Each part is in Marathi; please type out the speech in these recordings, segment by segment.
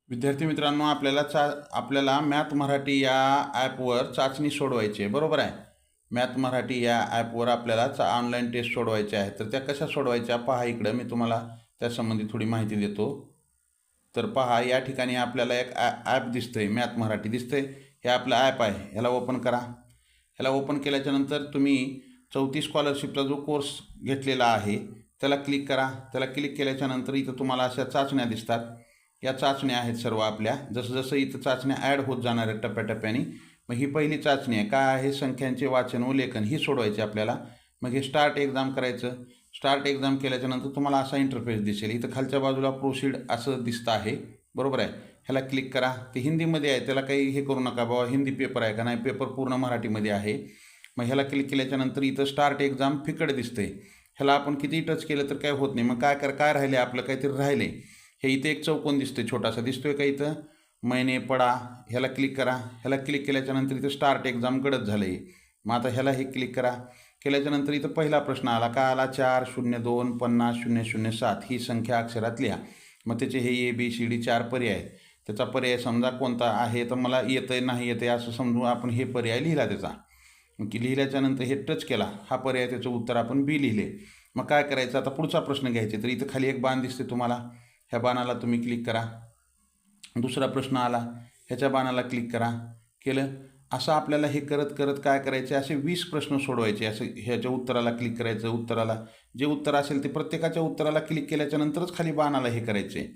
विद्यार्थी मित्रांनो, आपल्याला मॅथ मराठी या ॲपवर चाचणी सोडवायची आहे, बरोबर आहे. मॅथ मराठी या ॲपवर आपल्याला ऑनलाईन टेस्ट सोडवायच्या आहेत. तर त्या कशा सोडवायच्या पहा. इकडं मी तुम्हाला त्यासंबंधी थोडी माहिती देतो. तर पहा, या ठिकाणी आपल्याला एक ॲप दिसतंय, मॅथ मराठी दिसतंय. हे आपलं ॲप आहे, ह्याला ओपन करा. ह्याला ओपन केल्याच्यानंतर तुम्ही 34 स्कॉलरशिपचा जो कोर्स घेतलेला आहे त्याला क्लिक करा. त्याला क्लिक केल्याच्यानंतर इथं तुम्हाला अशा चाचण्या दिसतात. या चाचण्या आहेत सर्व आपल्या. जसं जसं इथं चाचण्या ॲड होत जाणार आहेत टप्प्याटप्प्याने. मग ही पहिली चाचणी आहे, काय आहे, संख्यांचे वाचन व लेखन, ही सोडवायची आपल्याला. मग हे स्टार्ट एक्झाम करायचं. स्टार्ट एक्झाम केल्याच्यानंतर तुम्हाला असा इंटरफेस दिसेल. इथं खालच्या बाजूला प्रोसीड असं दिसतं आहे, बरोबर आहे. ह्याला क्लिक करा. ते हिंदीमध्ये आहे, त्याला काही हे करू नका बाबा हिंदी पेपर आहे का, नाही, पेपर पूर्ण मराठीमध्ये आहे. मग ह्याला क्लिक केल्याच्यानंतर इथं स्टार्ट एक्झाम फिकट दिसतंय. ह्याला आपण किती टच केलं तर काय होत नाही. मग काय राहिले आपलं, काहीतरी राहिले. हे इथे एक चौकोन दिसतोय, छोटासा दिसतोय का इथं, महिने पडा. ह्याला क्लिक करा. ह्याला क्लिक केल्याच्यानंतर इथं स्टार्ट एक्झाम गडद झालं आहे. मग आता ह्याला हे क्लिक करा. केल्याच्यानंतर इथं पहिला प्रश्न आला, का आला, 402500007 ही संख्या अक्षरात लिहा. मग त्याचे हे ABCD 4 पर्याय. त्याचा पर्याय समजा कोणता आहे, तर मला येतंय नाही येतंय असं समजून आपण हे पर्याय लिहिला त्याचा. की लिहिल्याच्यानंतर हे टच केला, हा पर्याय, त्याचं उत्तर आपण B लिहिले. मग काय करायचं, आता पुढचा प्रश्न घ्यायचा. तर इथं खाली एक बाण दिसते तुम्हाला, ह्या बाणाला तुम्ही क्लिक करा. दुसरा प्रश्न आला, ह्याच्या बाणाला क्लिक करा. केलं. असं आपल्याला हे करत करत काय करायचे, असे 20 प्रश्न सोडवायचे. असं ह्याच्या उत्तराला क्लिक करायचं. उत्तराला जे उत्तर असेल ते प्रत्येकाच्या उत्तराला क्लिक केल्याच्यानंतरच खाली बाणाला हे करायचे.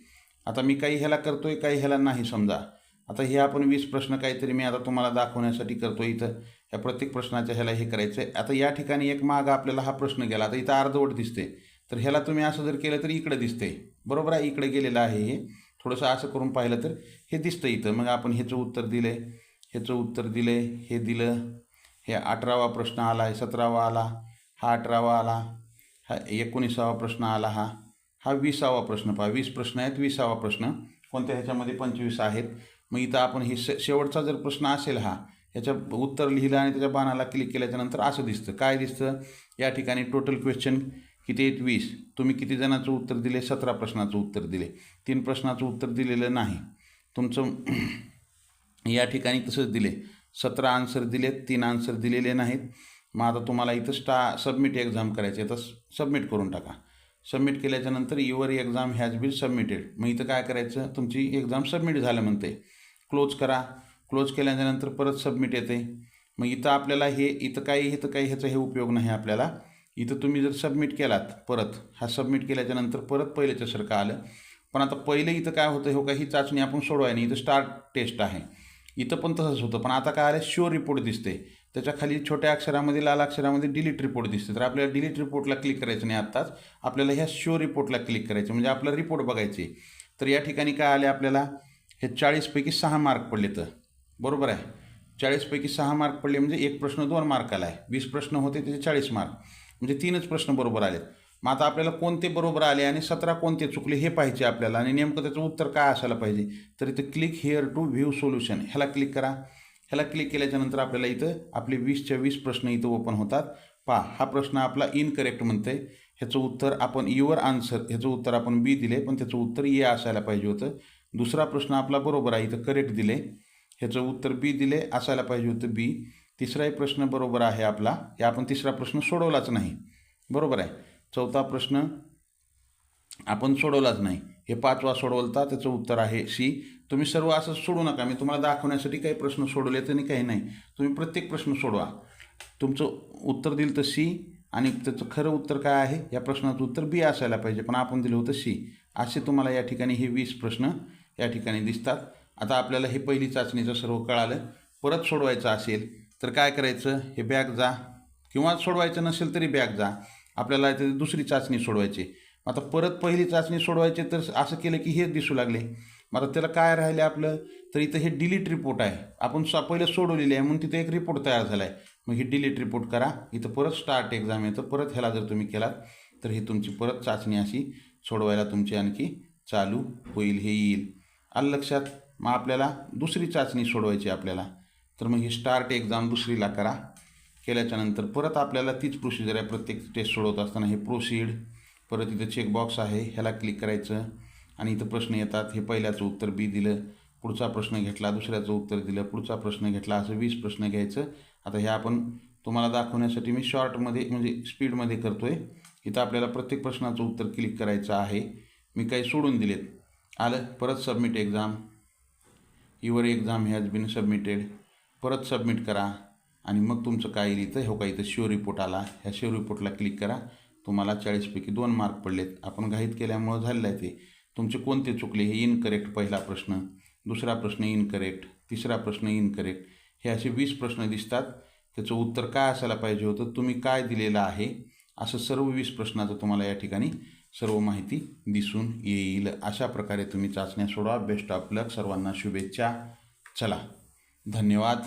आता मी काही ह्याला करतोय, काही ह्याला नाही समजा. आता हे आपण 20 प्रश्न काहीतरी मी आता तुम्हाला दाखवण्यासाठी करतो. इथं ह्या प्रत्येक प्रश्नाच्या ह्याला हे करायचं आहे. आता या ठिकाणी एक मागं आपल्याला हा प्रश्न गेला. आता इथं अर्धवट दिसते. तर ह्याला तुम्ही असं जर केलं तर इकडे दिसते, बरोबर आहे. इकडे गेलेलं आहे हे. थोडंसं असं करून पाहिलं तर हे दिसतं इथं. मग आपण ह्याचं उत्तर दिले, ह्याचं उत्तर दिले, हे दिलं. हे 18वा प्रश्न आला, हे 17वा आला, हा 18वा आला, हा 19वा प्रश्न आला, हा 20वा प्रश्न. पहा, 20 प्रश्न आहेत, 20वा प्रश्न कोणत्या ह्याच्यामध्ये 25 आहेत. मग इथं आपण हे शेवटचा जर प्रश्न असेल हा, ह्याचं उत्तर लिहिलं आणि त्याच्या बाणाला क्लिक केल्याच्यानंतर असं दिसतं. काय दिसतं, या ठिकाणी टोटल क्वेश्चन किती आहेत, 20. तुम्ही किती जणांचं उत्तर दिले, 17 प्रश्नाचं उत्तर दिले. 3 प्रश्नाचं उत्तर दिलेलं नाही तुमचं. या ठिकाणी तसंच दिले, 17 आन्सर दिलेत, 3 आन्सर दिलेले नाहीत. मग आता तुम्हाला इथं सबमिट एक्झाम करायचे, तर सबमिट करून टाका. सबमिट केल्याच्यानंतर your exam has been submitted. मग इथं काय करायचं, तुमची एक्झाम सबमिट झालं म्हणते. क्लोज करा. क्लोज केल्याच्यानंतर परत सबमिट येते. मग इथं आपल्याला इथं काही ह्याचा हे उपयोग नाही आपल्याला. इथं तुम्ही जर सबमिट केलात, परत हा सबमिट केल्याच्यानंतर परत पहिल्याच्यासारखं आलं. पण आता पहिले इथं काय होतं, हो का, ही चाचणी आपण सोडवाय नाही, इथं स्टार्ट टेस्ट आहे. इथं पण तसंच होतं. पण आता काय आलं, शो रिपोर्ट दिसते. त्याच्या खाली छोट्या अक्षरामध्ये, लाल अक्षरामध्ये डिलीट रिपोर्ट दिसते. तर आपल्याला डिलीट रिपोर्टला क्लिक करायचं नाही आत्ताच. आपल्याला ह्या शो रिपोर्टला क्लिक करायचं, म्हणजे आपला रिपोर्ट बघायचे. तर या ठिकाणी काय आले आपल्याला, हे 40पैकी 6 मार्क पडले. तर बरोबर आहे, 40पैकी 6 मार्क पडले म्हणजे एक प्रश्न 2 मार्काला आहे. 20 प्रश्न होते, त्याचे 40 मार्क, म्हणजे 3च प्रश्न बरोबर आलेत. मग आता आपल्याला कोणते बरोबर आले आणि 17 कोणते चुकले हे पाहिजे आपल्याला, आणि नेमकं त्याचं उत्तर काय असायला पाहिजे. तर इथं click here to view solution, ह्याला क्लिक करा. ह्याला क्लिक केल्याच्यानंतर आपल्याला इथं आपले 20च्या 20 प्रश्न इथं ओपन होतात. पहा, हा प्रश्न आपला इनकरेक्ट म्हणते. ह्याचं उत्तर आपण युअर आन्सर, ह्याचं उत्तर आपण B दिले, पण त्याचं उत्तर ए असायला पाहिजे होतं. दुसरा प्रश्न आपला बरोबर आहे, इथं करेक्ट दिले, ह्याचं उत्तर B दिले, असायला पाहिजे होतं B. तिसराही प्रश्न बरोबर आहे आपला, हे आपण तिसरा प्रश्न सोडवलाच नाही, बरोबर आहे. चौथा प्रश्न आपण सोडवलाच नाही. हे 5वा सोडवलता, त्याचं उत्तर आहे C. तुम्ही सर्व असं सोडू नका. मी तुम्हाला दाखवण्यासाठी काही प्रश्न सोडवले तर काही नाही. तुम्ही प्रत्येक प्रश्न सोडवा. तुमचं उत्तर दिलं तर C, आणि त्याचं खरं उत्तर काय आहे, या प्रश्नाचं उत्तर B असायला पाहिजे, पण आपण दिलं होतं C. असे तुम्हाला या ठिकाणी हे 20 प्रश्न या ठिकाणी दिसतात. आता आपल्याला हे पहिली चाचणीचं सर्व कळालं. परत सोडवायचं असेल तर काय करायचं, हे बॅक जा, किंवा सोडवायचं नसेल तरी बॅक जा. आपल्याला ते दुसरी चाचणी सोडवायची. आता परत पहिली चाचणी सोडवायची, तर असं केलं की हे दिसू लागले. मग आता त्याला काय राहिले आपलं, तर इथं हे डिलीट रिपोर्ट आहे. आपण पहिलं सोडवलेली आहे म्हणून तिथे एक रिपोर्ट तयार झाला आहे. मग ही डिलीट रिपोर्ट करा. इथं परत स्टार्ट एक्झाम येतं. परत ह्याला जर तुम्ही केलात तर ही तुमची परत चाचणी अशी सोडवायला तुमची आणखी चालू होईल, हे येईल. आलं लक्षात. मग आपल्याला दुसरी चाचणी सोडवायची आपल्याला. तर मग ही स्टार्ट एक्झाम दुसरीला करा. केल्याच्यानंतर परत आपल्याला तीच प्रोसिजर आहे प्रत्येक टेस्ट सोडवत असताना. हे प्रोसीड, परत इथं चेकबॉक्स आहे, ह्याला क्लिक करायचं आणि इथं प्रश्न येतात. हे पहिल्याचं उत्तर बी दिलं, पुढचा प्रश्न घेतला, दुसऱ्याचं उत्तर दिलं, पुढचा प्रश्न घेतला, असं 20 प्रश्न घ्यायचं. आता हे आपण तुम्हाला दाखवण्यासाठी मी शॉर्टमध्ये म्हणजे स्पीडमध्ये करतो आहे. इथं आपल्याला प्रत्येक प्रश्नाचं उत्तर क्लिक करायचं आहे. मी काही सोडून दिलेत. आलं. परत submit exam. Your exam has been submitted. परत सबमिट करा आणि मग तुमचं काय येईल इथं, हो का इथं शो रिपोर्ट आला. ह्या शो रिपोर्टला क्लिक करा. तुम्हाला 40पैकी 2 मार्क पडलेत. आपण घाईत केल्यामुळं झालेलं आहे ते. तुमचे कोणते चुकले हे इनकरेक्ट पहिला प्रश्न, दुसरा प्रश्न इनकरेक्ट, तिसरा प्रश्न इनकरेक्ट, हे असे 20 प्रश्न दिसतात. त्याचं उत्तर काय असायला पाहिजे होतं, तुम्ही काय दिलेलं आहे, असं सर्व 20 प्रश्नाचं तुम्हाला या ठिकाणी सर्व माहिती दिसून येईल. अशा प्रकारे तुम्ही चाचण्या सोडवा. बेस्ट ऑफ लक. सर्वांना शुभेच्छा. चला, धन्यवाद.